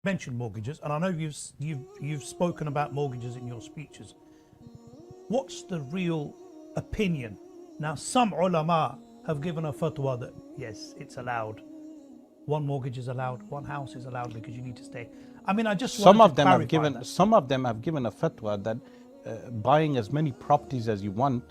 mentioned mortgages, and I know you've spoken about mortgages in your speeches. What's the real opinion? Now, some ulama have given a fatwa that yes, it's allowed. One mortgage is allowed, one house is allowed because you need to stay. I mean, I just some wanted of to them have clarify given that. some of them have given a fatwa that buying as many properties as you want,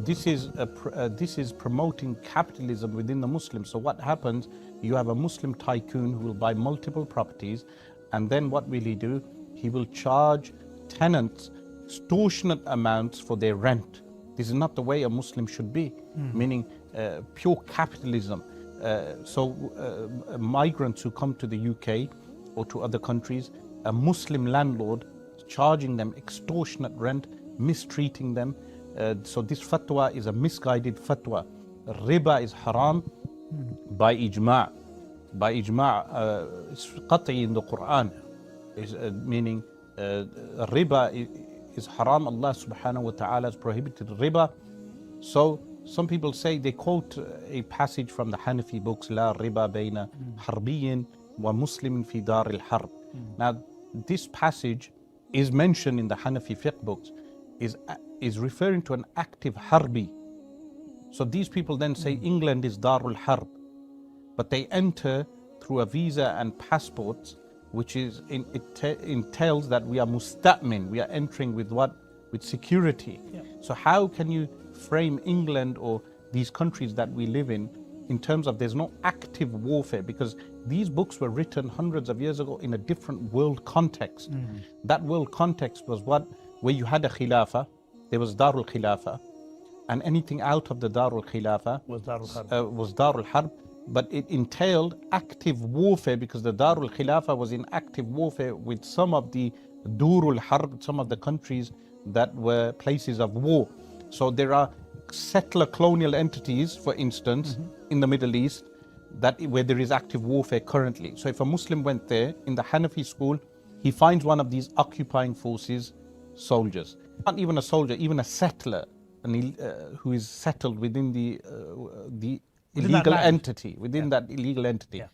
this is promoting capitalism within the Muslims. So what happens, you have a Muslim tycoon who will buy multiple properties, and then what will he do? He will charge tenants extortionate amounts for their rent. This is not the way a Muslim should be, meaning pure capitalism. Migrants who come to the UK or to other countries, a Muslim landlord charging them extortionate rent, mistreating them. So this fatwa is a misguided fatwa. Riba is haram by ijma'. By ijma', it's qat'i in the Quran, meaning riba is haram. Allah subhanahu wa ta'ala has prohibited riba. So some people say, they quote a passage from the Hanafi books, La riba bayna harbiyin wa muslimin fi dar al-harb. Now this passage is mentioned in the Hanafi fiqh books, is referring to an active harbi. So these people then say England is Darul Harb, but they enter through a visa and passports, which is entails that we are musta'min, we are entering with what? With security. Yeah. So how can you frame England or these countries that we live in terms of there's no active warfare? Because these books were written hundreds of years ago in a different world context. That world context was what? Where you had a khilafah, there was Darul Khilafah, and anything out of the Darul Khilafah was Darul Harb, but it entailed active warfare, because the Darul Khilafah was in active warfare with some of the Durul Harb, some of the countries that were places of war. So there are settler colonial entities, for instance, in the Middle East, where there is active warfare currently. So if a Muslim went there, in the Hanafi school, he finds one of these occupying forces soldiers. Not even a soldier, even a settler, who is settled within the illegal entity, that illegal entity. Yeah.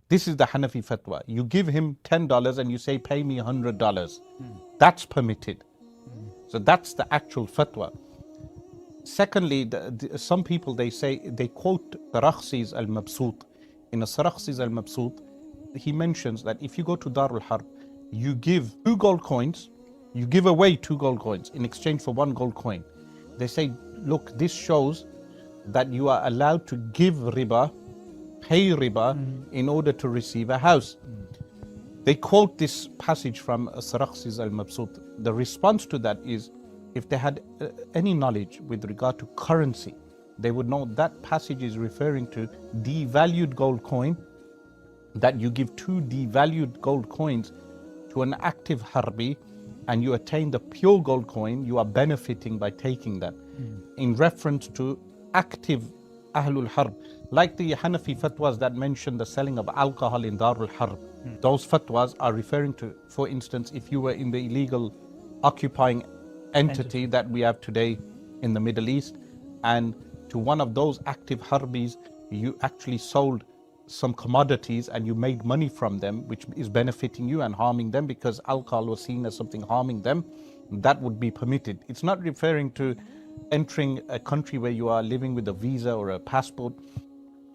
This is the Hanafi fatwa. You give him $10 and you say, pay me $100. That's permitted. So that's the actual fatwa. Secondly, some people, they quote Sarakhsi's al-Mabsut. In a Sarakhsi's al-Mabsut, he mentions that if you go to Darul Harb, you give 2 gold coins, you give away 2 gold coins in exchange for 1 gold coin. They say, look, this shows that you are allowed to give riba, pay riba, in order to receive a house. They quote this passage from Sarakhsi's al-Mabsut. The response to that is, if they had any knowledge with regard to currency, they would know that passage is referring to devalued gold coin, that you give 2 devalued gold coins to an active harbi and you attain the pure gold coin, you are benefiting by taking that. In reference to active Ahlul Harb, like the Hanafi fatwas that mention the selling of alcohol in Darul Harb. Those fatwas are referring to, for instance, if you were in the illegal occupying entity that we have today in the Middle East, and to one of those active harbis, you actually sold some commodities and you made money from them, which is benefiting you and harming them, because alcohol was seen as something harming them, that would be permitted. It's not referring to entering a country where you are living with a visa or a passport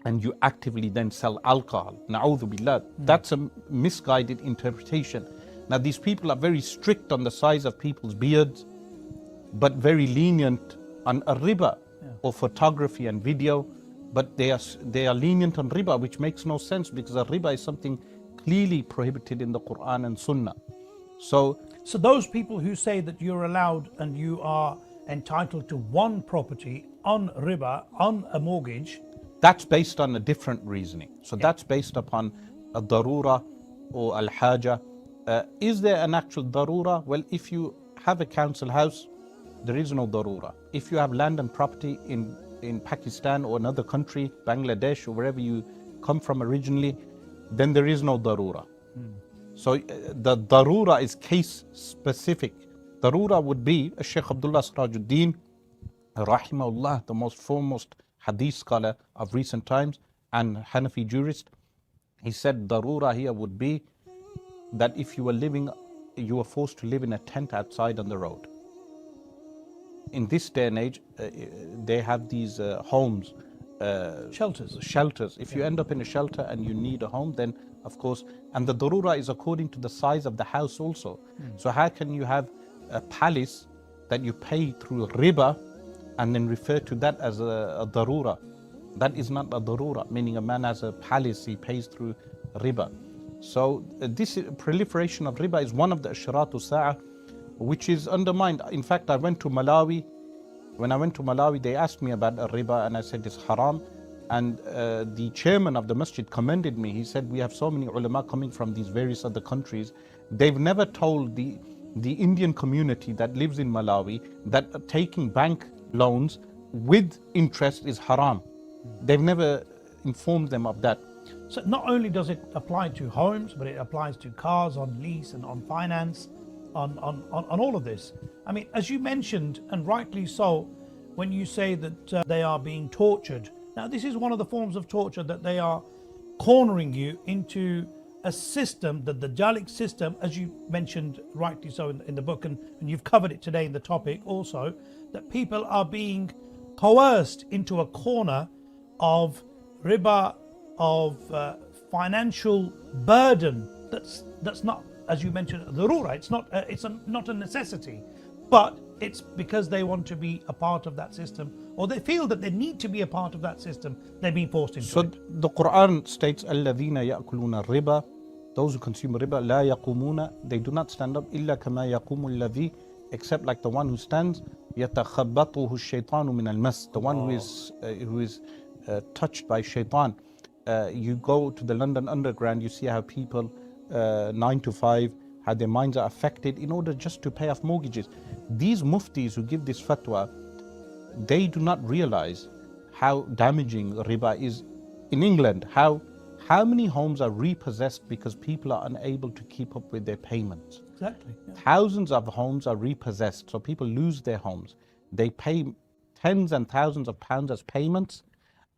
and you actively then sell alcohol. Na'udhu billah. That's a misguided interpretation. Now these people are very strict on the size of people's beards, but very lenient on a riba or photography and video, but they are lenient on riba, which makes no sense, because a riba is something clearly prohibited in the Quran and Sunnah. So those people who say that you're allowed and you are entitled to one property on riba, on a mortgage, that's based on a different reasoning. So that's based upon a darura or al-haja. Is there an actual darura? Well, if you have a council house, there is no darura. If you have land and property in Pakistan or another country, Bangladesh or wherever you come from originally, then there is no darura. So the darura is case specific. Darura would be Shaykh Abdullah Sirajuddin, rahimahullah, the most foremost hadith scholar of recent times and Hanafi jurist. He said darura here would be that if you were forced to live in a tent outside on the road. In this day and age, they have these homes, shelters. If you end up in a shelter and you need a home, then of course, and the darura is according to the size of the house also. So how can you have a palace that you pay through riba and then refer to that as a darura? That is not a darura, meaning a man has a palace, he pays through riba. So this proliferation of riba is one of the ashratu sa'ah, which is undermined. In fact, I went to Malawi. When I went to Malawi, they asked me about riba and I said it's haram. And the chairman of the masjid commended me. He said, we have so many ulama coming from these various other countries. They've never told the Indian community that lives in Malawi that taking bank loans with interest is haram. They've never informed them of that. So not only does it apply to homes, but it applies to cars on lease and on finance, on all of this. I mean, as you mentioned, and rightly so, when you say that they are being tortured. Now, this is one of the forms of torture, that they are cornering you into a system, the Dajjalic system, as you mentioned rightly so in the book, and you've covered it today in the topic also, that people are being coerced into a corner of riba, of financial burden that's not, as you mentioned, darura. It's not a necessity, but it's because they want to be a part of that system, or they feel that they need to be a part of that system. They're being forced into it. So the Quran states, الَّذِينَ يَأْكُلُونَ الرِّبَى, those who consume riba, لَا يَقُومُونَ, they do not stand up, إِلَّا كَمَا يَقُومُ الَّذِي, except like the one who stands, يَتَخَبَّطُهُ الشَّيْطَانُ مِنَ الْمَسِّ, the one who is touched by shaitan. You go to the London Underground, you see how people 9 to 5, how their minds are affected in order just to pay off mortgages. These muftis who give this fatwa, they do not realize how damaging riba is. In England, how many homes are repossessed because people are unable to keep up with their payments? Exactly. Yeah. Thousands of homes are repossessed, so people lose their homes. They pay tens and thousands of pounds as payments,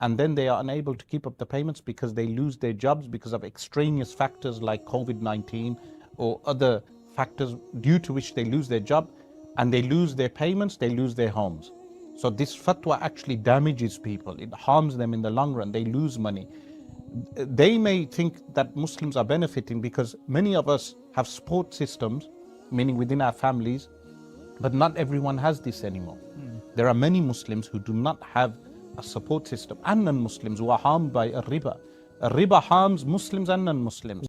and then they are unable to keep up the payments because they lose their jobs because of extraneous factors like COVID-19 or other factors due to which they lose their job, and they lose their payments, they lose their homes. So this fatwa actually damages people. It harms them in the long run. They lose money. They may think that Muslims are benefiting because many of us have support systems, meaning within our families, but not everyone has this anymore. There are many Muslims who do not have a support system, and non-Muslims who are harmed by a riba. A riba harms Muslims and non-Muslims.